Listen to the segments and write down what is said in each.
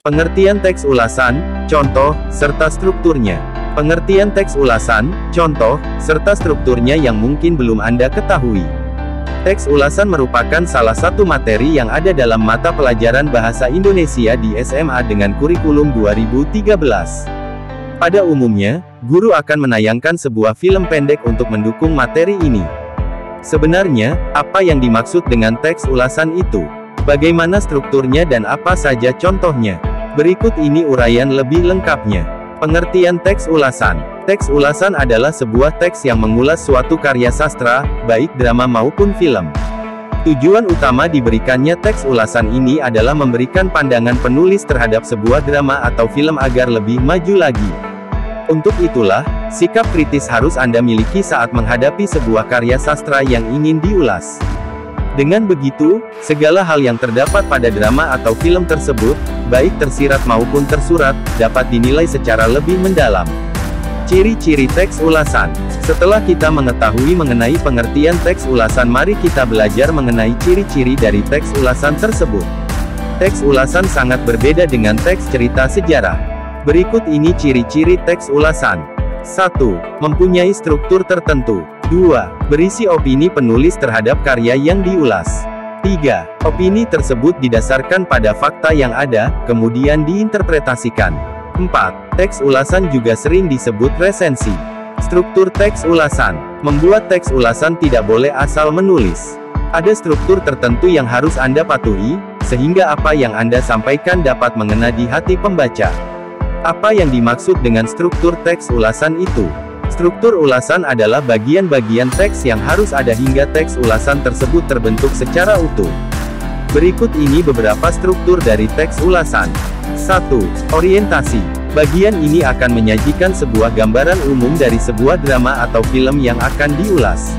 Pengertian teks ulasan, contoh, serta strukturnya. Pengertian teks ulasan, contoh, serta strukturnya yang mungkin belum Anda ketahui. Teks ulasan merupakan salah satu materi yang ada dalam mata pelajaran Bahasa Indonesia di SMA dengan kurikulum 2013. Pada umumnya, guru akan menayangkan sebuah film pendek untuk mendukung materi ini. Sebenarnya, apa yang dimaksud dengan teks ulasan itu? Bagaimana strukturnya dan apa saja contohnya? Berikut ini uraian lebih lengkapnya. Pengertian teks ulasan. Teks ulasan adalah sebuah teks yang mengulas suatu karya sastra, baik drama maupun film. Tujuan utama diberikannya teks ulasan ini adalah memberikan pandangan penulis terhadap sebuah drama atau film agar lebih maju lagi. Untuk itulah, sikap kritis harus Anda miliki saat menghadapi sebuah karya sastra yang ingin diulas. Dengan begitu, segala hal yang terdapat pada drama atau film tersebut, baik tersirat maupun tersurat, dapat dinilai secara lebih mendalam. Ciri-ciri teks ulasan. Setelah kita mengetahui mengenai pengertian teks ulasan, mari kita belajar mengenai ciri-ciri dari teks ulasan tersebut. Teks ulasan sangat berbeda dengan teks cerita sejarah. Berikut ini ciri-ciri teks ulasan. 1. Mempunyai struktur tertentu. 2. Berisi opini penulis terhadap karya yang diulas. 3. Opini tersebut didasarkan pada fakta yang ada, kemudian diinterpretasikan. 4. Teks ulasan juga sering disebut resensi. Struktur teks ulasan. Membuat teks ulasan tidak boleh asal menulis. Ada struktur tertentu yang harus Anda patuhi, sehingga apa yang Anda sampaikan dapat mengena di hati pembaca. Apa yang dimaksud dengan struktur teks ulasan itu? Struktur ulasan adalah bagian-bagian teks yang harus ada hingga teks ulasan tersebut terbentuk secara utuh. Berikut ini beberapa struktur dari teks ulasan. 1. Orientasi. Bagian ini akan menyajikan sebuah gambaran umum dari sebuah drama atau film yang akan diulas.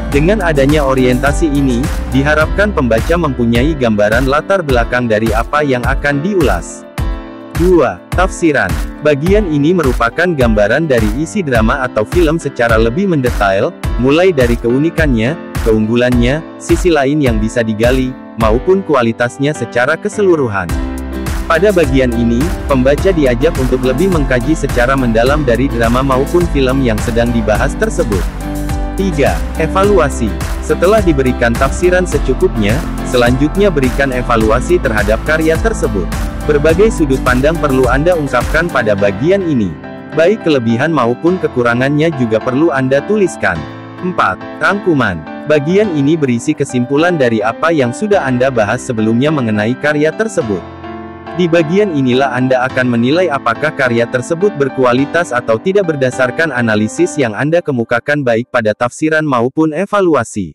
Dengan adanya orientasi ini, diharapkan pembaca mempunyai gambaran latar belakang dari apa yang akan diulas. 2. Tafsiran. Bagian ini merupakan gambaran dari isi drama atau film secara lebih mendetail, mulai dari keunikannya, keunggulannya, sisi lain yang bisa digali, maupun kualitasnya secara keseluruhan. Pada bagian ini, pembaca diajak untuk lebih mengkaji secara mendalam dari drama maupun film yang sedang dibahas tersebut. 3. Evaluasi. Setelah diberikan tafsiran secukupnya, selanjutnya berikan evaluasi terhadap karya tersebut. Berbagai sudut pandang perlu Anda ungkapkan pada bagian ini. Baik kelebihan maupun kekurangannya juga perlu Anda tuliskan. 4. Rangkuman. Bagian ini berisi kesimpulan dari apa yang sudah Anda bahas sebelumnya mengenai karya tersebut. Di bagian inilah Anda akan menilai apakah karya tersebut berkualitas atau tidak berdasarkan analisis yang Anda kemukakan baik pada tafsiran maupun evaluasi.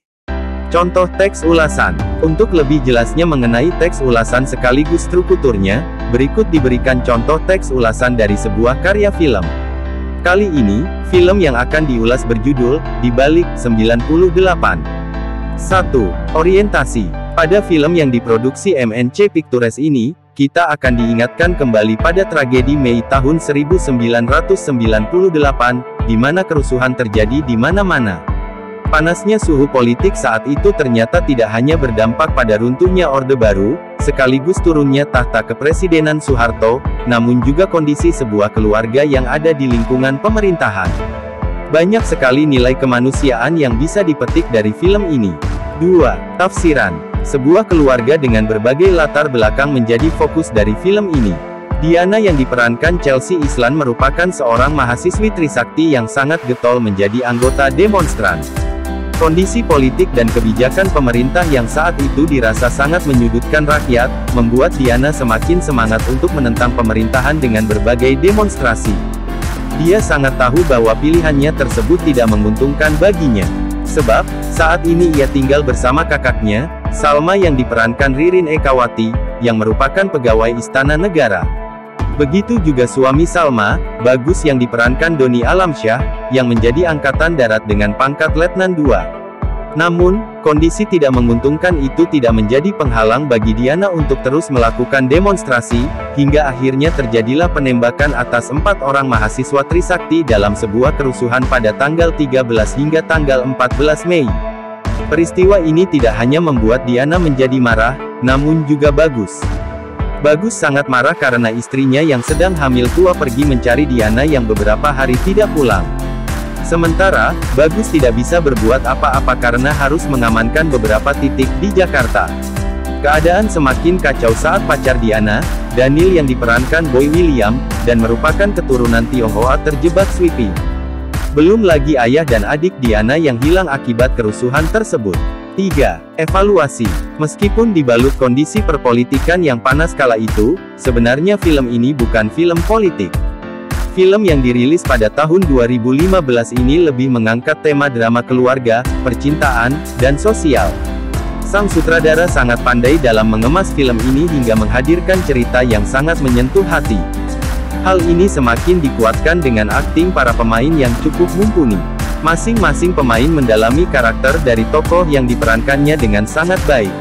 Contoh teks ulasan. Untuk lebih jelasnya mengenai teks ulasan sekaligus strukturnya, berikut diberikan contoh teks ulasan dari sebuah karya film. Kali ini, film yang akan diulas berjudul, Di Balik 98. 1. Orientasi. Pada film yang diproduksi MNC Pictures ini, kita akan diingatkan kembali pada tragedi Mei tahun 1998, di mana kerusuhan terjadi di mana-mana. Panasnya suhu politik saat itu ternyata tidak hanya berdampak pada runtuhnya Orde Baru, sekaligus turunnya tahta kepresidenan Soeharto, namun juga kondisi sebuah keluarga yang ada di lingkungan pemerintahan. Banyak sekali nilai kemanusiaan yang bisa dipetik dari film ini. 2. Tafsiran. Sebuah keluarga dengan berbagai latar belakang menjadi fokus dari film ini. Diana yang diperankan Chelsea Islan merupakan seorang mahasiswi Trisakti yang sangat getol menjadi anggota demonstran. Kondisi politik dan kebijakan pemerintah yang saat itu dirasa sangat menyudutkan rakyat, membuat Diana semakin semangat untuk menentang pemerintahan dengan berbagai demonstrasi. Dia sangat tahu bahwa pilihannya tersebut tidak menguntungkan baginya. Sebab, saat ini ia tinggal bersama kakaknya, Salma yang diperankan Ririn Ekawati, yang merupakan pegawai Istana Negara. Begitu juga suami Salma, Bagus yang diperankan Doni Alamsyah, yang menjadi angkatan darat dengan pangkat Letnan II. Namun, kondisi tidak menguntungkan itu tidak menjadi penghalang bagi Diana untuk terus melakukan demonstrasi, hingga akhirnya terjadilah penembakan atas 4 orang mahasiswa Trisakti dalam sebuah kerusuhan pada tanggal 13 hingga tanggal 14 Mei. Peristiwa ini tidak hanya membuat Diana menjadi marah, namun juga Bagus. Bagus sangat marah karena istrinya yang sedang hamil tua pergi mencari Diana yang beberapa hari tidak pulang. Sementara, Bagus tidak bisa berbuat apa-apa karena harus mengamankan beberapa titik di Jakarta. Keadaan semakin kacau saat pacar Diana, Daniel yang diperankan Boy William, dan merupakan keturunan Tionghoa terjebak sweeping. Belum lagi ayah dan adik Diana yang hilang akibat kerusuhan tersebut. 3. Evaluasi. Meskipun dibalut kondisi perpolitikan yang panas kala itu, sebenarnya film ini bukan film politik. Film yang dirilis pada tahun 2015 ini lebih mengangkat tema drama keluarga, percintaan, dan sosial. Sang sutradara sangat pandai dalam mengemas film ini hingga menghadirkan cerita yang sangat menyentuh hati. Hal ini semakin dikuatkan dengan akting para pemain yang cukup mumpuni. Masing-masing pemain mendalami karakter dari tokoh yang diperankannya dengan sangat baik.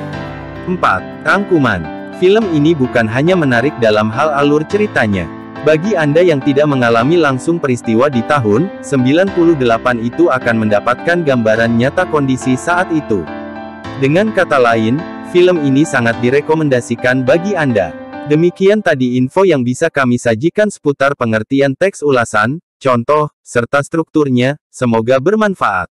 4. Rangkuman. Film ini bukan hanya menarik dalam hal alur ceritanya. Bagi Anda yang tidak mengalami langsung peristiwa di tahun 98 itu akan mendapatkan gambaran nyata kondisi saat itu. Dengan kata lain, film ini sangat direkomendasikan bagi Anda. Demikian tadi info yang bisa kami sajikan seputar pengertian teks ulasan, contoh, serta strukturnya. Semoga bermanfaat.